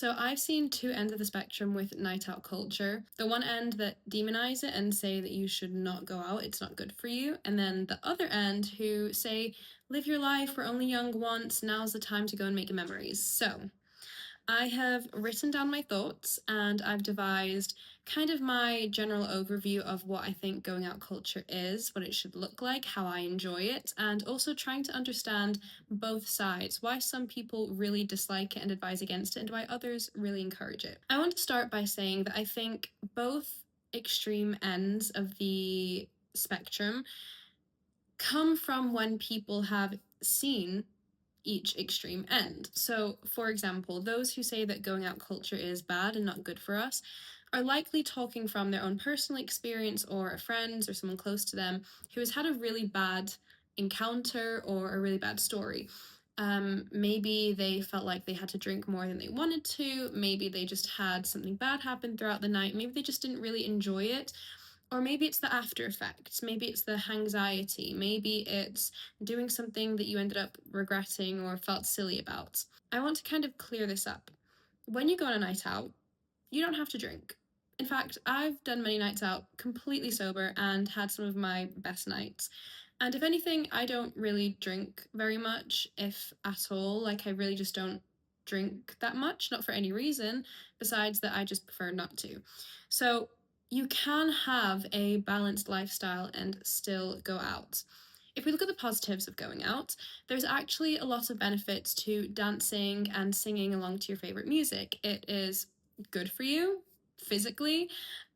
So I've seen two ends of the spectrum with night out culture. The one end that demonize it and say that you should not go out, it's not good for you. And then the other end who say, live your life, we're only young once, now's the time to go and make memories. So I have written down my thoughts and I've devised kind of my general overview of what I think going out culture is, what it should look like, how I enjoy it, and also trying to understand both sides, why some people really dislike it and advise against it, and why others really encourage it. I want to start by saying that I think both extreme ends of the spectrum come from when people have seen each extreme end. So, for example, those who say that going out culture is bad and not good for us are likely talking from their own personal experience or a friend or someone close to them who has had a really bad encounter or a really bad story. Maybe they felt like they had to drink more than they wanted to. Maybe they just had something bad happen throughout the night. Maybe they just didn't really enjoy it. Or maybe it's the after effects, maybe it's the anxiety, maybe it's doing something that you ended up regretting or felt silly about. I want to kind of clear this up. When you go on a night out, you don't have to drink. In fact, I've done many nights out completely sober and had some of my best nights. And if anything, I don't really drink very much, if at all. Like, I really just don't drink that much, not for any reason, besides that I just prefer not to. So you can have a balanced lifestyle and still go out. If we look at the positives of going out, there's actually a lot of benefits to dancing and singing along to your favorite music. It is good for you physically,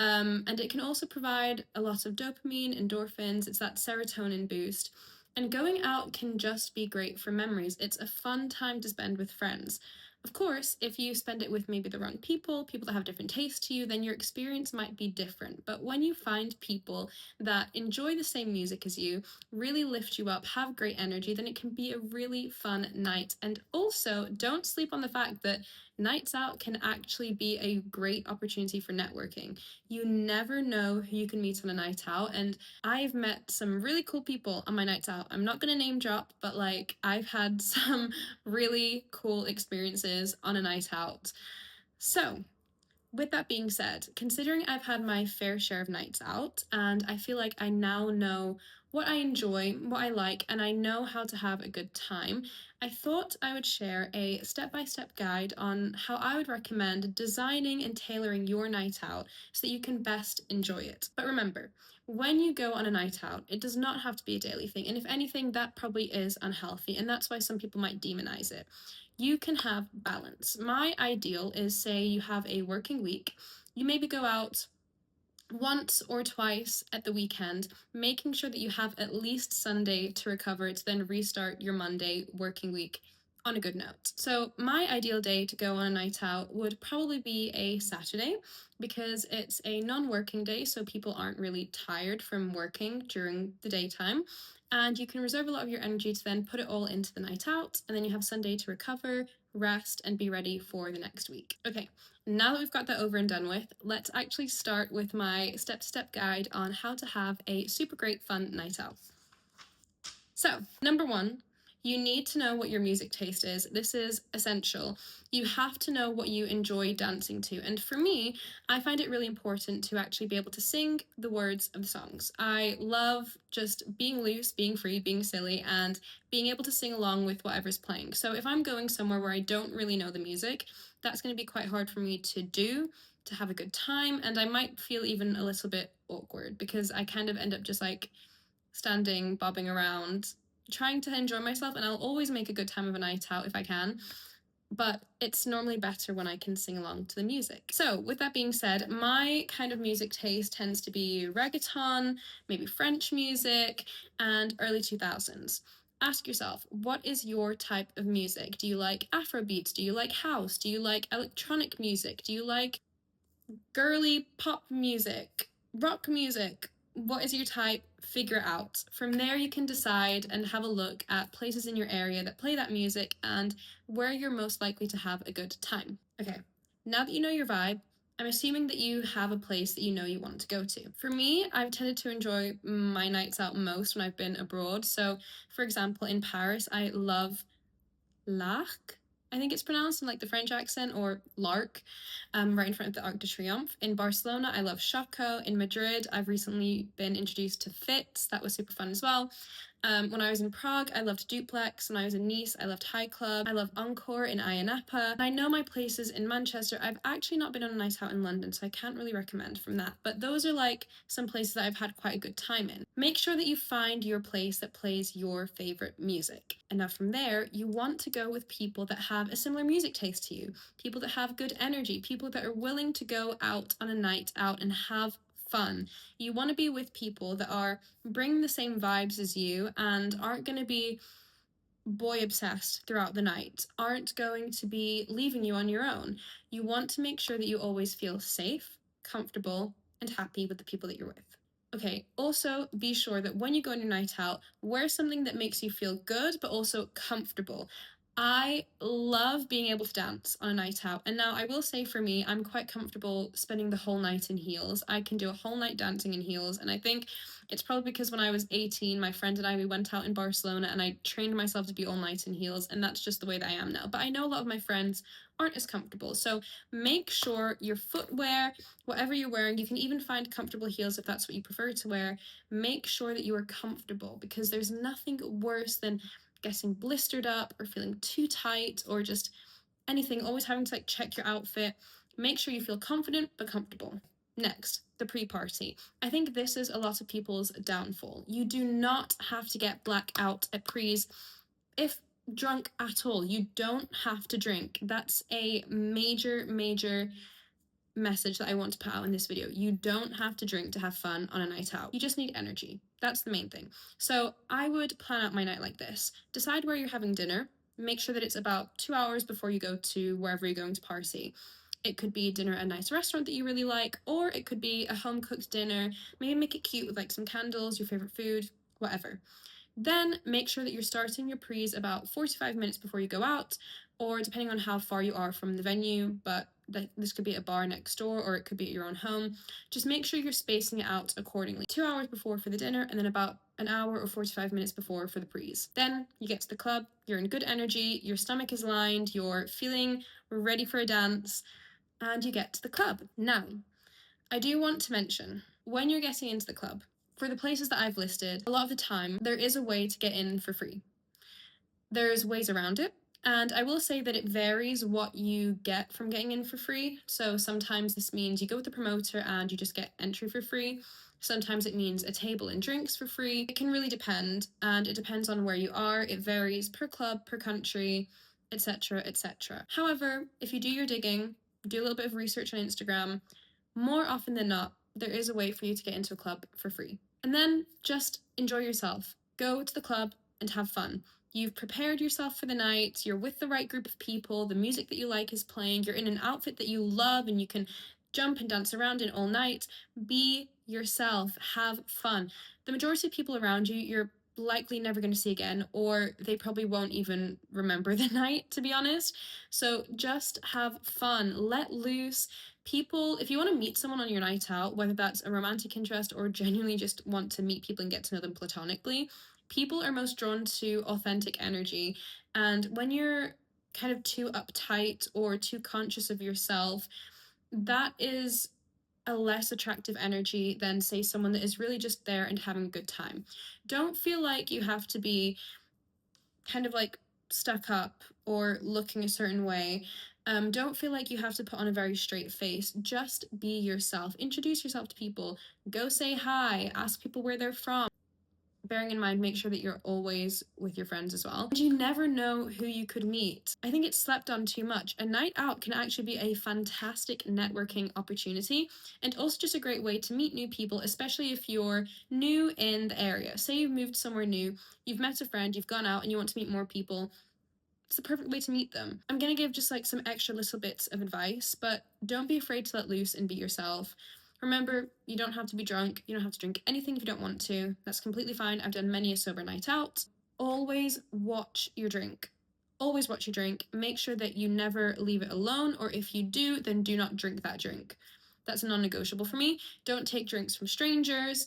and it can also provide a lot of dopamine, endorphins. It's that serotonin boost. And going out can just be great for memories. It's a fun time to spend with friends. Of course, if you spend it with maybe the wrong people that have different tastes to you, then your experience might be different. But when you find people that enjoy the same music as you, really lift you up, have great energy, then it can be a really fun night. And also, don't sleep on the fact that nights out can actually be a great opportunity for networking. You never know who you can meet on a night out, and I've met some really cool people on my nights out. I'm not going to name drop, but like, I've had some really cool experiences on a night out. So, with that being said, considering I've had my fair share of nights out, and I feel like I now know what I enjoy, what I like, and I know how to have a good time, I thought I would share a step-by-step guide on how I would recommend designing and tailoring your night out so that you can best enjoy it. But remember, when you go on a night out, it does not have to be a daily thing, and if anything, that probably is unhealthy, and that's why some people might demonize it. You can have balance. My ideal is, say you have a working week, you maybe go out once or twice at the weekend, making sure that you have at least Sunday to recover to then restart your Monday working week on a good note. So my ideal day to go on a night out would probably be a Saturday, because it's a non-working day, so people aren't really tired from working during the daytime, and you can reserve a lot of your energy to then put it all into the night out, and then you have Sunday to recover, rest, and be ready for the next week. Okay, now that we've got that over and done with, let's actually start with my step-to-step guide on how to have a super great fun night out. So, number one, you need to know what your music taste is. This is essential. You have to know what you enjoy dancing to. And for me, I find it really important to actually be able to sing the words of the songs. I love just being loose, being free, being silly, and being able to sing along with whatever's playing. So if I'm going somewhere where I don't really know the music, that's going to be quite hard for me to do, to have a good time, and I might feel even a little bit awkward because I kind of end up just like standing, bobbing around, trying to enjoy myself, and I'll always make a good time of a night out if I can, but it's normally better when I can sing along to the music. So with that being said, my kind of music taste tends to be reggaeton, maybe French music, and early 2000s. Ask yourself, what is your type of music? Do you like Afrobeats? Do you like house? Do you like electronic music? Do you like girly pop music, rock music? What is your type? Figure it out. From there, you can decide and have a look at places in your area that play that music and where you're most likely to have a good time. Okay, now that you know your vibe, I'm assuming that you have a place that you know you want to go to. For me, I've tended to enjoy my nights out most when I've been abroad. So, for example, in Paris, I love L'Arc. I think it's pronounced in like the French accent, or Lark, right in front of the Arc de Triomphe. In Barcelona, I love Choco. In Madrid, I've recently been introduced to Fitz. That was super fun as well. When I was in Prague, I loved Duplex. When I was in Nice, I loved High Club. I love Encore in Ayia Napa. I know my places in Manchester. I've actually not been on a night out in London, so I can't really recommend from that. But those are like some places that I've had quite a good time in. Make sure that you find your place that plays your favorite music. And now from there, you want to go with people that have a similar music taste to you, people that have good energy, people that are willing to go out on a night out and have fun. You want to be with people that are bringing the same vibes as you and aren't going to be boy obsessed throughout the night, aren't going to be leaving you on your own. You want to make sure that you always feel safe, comfortable, and happy with the people that you're with. Okay, also be sure that when you go on your night out, wear something that makes you feel good but also comfortable. I love being able to dance on a night out. And now I will say, for me, I'm quite comfortable spending the whole night in heels. I can do a whole night dancing in heels. And I think it's probably because when I was 18, my friend and I, we went out in Barcelona and I trained myself to be all night in heels. And that's just the way that I am now. But I know a lot of my friends aren't as comfortable. So make sure your footwear, whatever you're wearing, you can even find comfortable heels if that's what you prefer to wear. Make sure that you are comfortable, because there's nothing worse than getting blistered up or feeling too tight or just anything, always having to like check your outfit. Make sure you feel confident but comfortable. Next, the pre-party. I think this is a lot of people's downfall. You do not have to get blackout at pre's if drunk at all. You don't have to drink. That's a major message that I want to put out in this video. You don't have to drink to have fun on a night out. You just need energy. That's the main thing. So I would plan out my night like this. Decide where you're having dinner. Make sure that it's about 2 hours before you go to wherever you're going to party. It could be dinner at a nice restaurant that you really like, or it could be a home-cooked dinner. Maybe make it cute with like some candles, your favorite food, whatever. Then make sure that you're starting your pre's about 45 minutes before you go out, or depending on how far you are from the venue, but this could be a bar next door or it could be at your own home. Just make sure you're spacing it out accordingly. 2 hours before for the dinner, and then about an hour or 45 minutes before for the pre's. Then you get to the club, you're in good energy, your stomach is lined, you're feeling ready for a dance, and you get to the club. Now, I do want to mention, when you're getting into the club, for the places that I've listed, a lot of the time there is a way to get in for free. There's ways around it, and I will say that it varies what you get from getting in for free. So sometimes this means you go with the promoter and you just get entry for free. Sometimes it means a table and drinks for free. It can really depend, and it depends on where you are. It varies per club, per country, etc., etc. However, if you do your digging, do a little bit of research on Instagram, more often than not, there is a way for you to get into a club for free. And then just enjoy yourself. Go to the club and have fun. You've prepared yourself for the night, you're with the right group of people, the music that you like is playing, you're in an outfit that you love and you can jump and dance around in all night. Be yourself, have fun. The majority of people around you, you're likely never going to see again, or they probably won't even remember the night, to be honest. So just have fun, let loose. People, if you want to meet someone on your night out, whether that's a romantic interest or genuinely just want to meet people and get to know them platonically, people are most drawn to authentic energy. And when you're kind of too uptight or too conscious of yourself, that is a less attractive energy than, say, someone that is really just there and having a good time. Don't feel like you have to be kind of like stuck up or looking a certain way. Don't feel like you have to put on a very straight face. Just be yourself. Introduce yourself to people. Go say hi. Ask people where they're from. Bearing in mind, make sure that you're always with your friends as well. And you never know who you could meet. I think it's slept on too much. A night out can actually be a fantastic networking opportunity, and also just a great way to meet new people, especially if you're new in the area. Say you've moved somewhere new, you've met a friend, you've gone out and you want to meet more people. It's the perfect way to meet them. I'm going to give just like some extra little bits of advice, but don't be afraid to let loose and be yourself. Remember, you don't have to be drunk. You don't have to drink anything if you don't want to. That's completely fine. I've done many a sober night out. Always watch your drink. Always watch your drink. Make sure that you never leave it alone, or if you do, then do not drink that drink. That's a non-negotiable for me. Don't take drinks from strangers.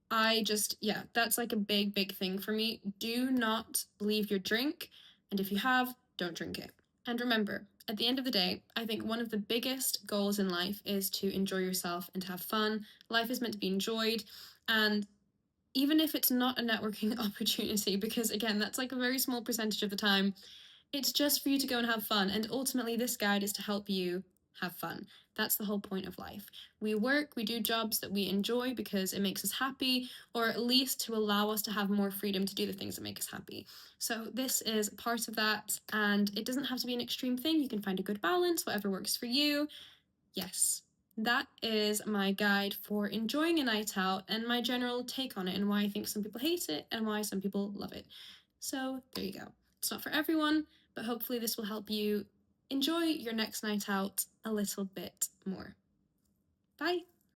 That's like a big thing for me. Do not leave your drink, and if you have, don't drink it. And remember, at the end of the day, I think one of the biggest goals in life is to enjoy yourself and to have fun. Life is meant to be enjoyed. And even if it's not a networking opportunity, because again, that's like a very small percentage of the time, it's just for you to go and have fun. And ultimately, this guide is to help you have fun. That's the whole point of life. We work, we do jobs that we enjoy because it makes us happy, or at least to allow us to have more freedom to do the things that make us happy. So this is part of that, and it doesn't have to be an extreme thing. You can find a good balance, whatever works for you. Yes, that is my guide for enjoying a night out and my general take on it and why I think some people hate it and why some people love it. So there you go. It's not for everyone, but hopefully this will help you enjoy your next night out a little bit more. Bye.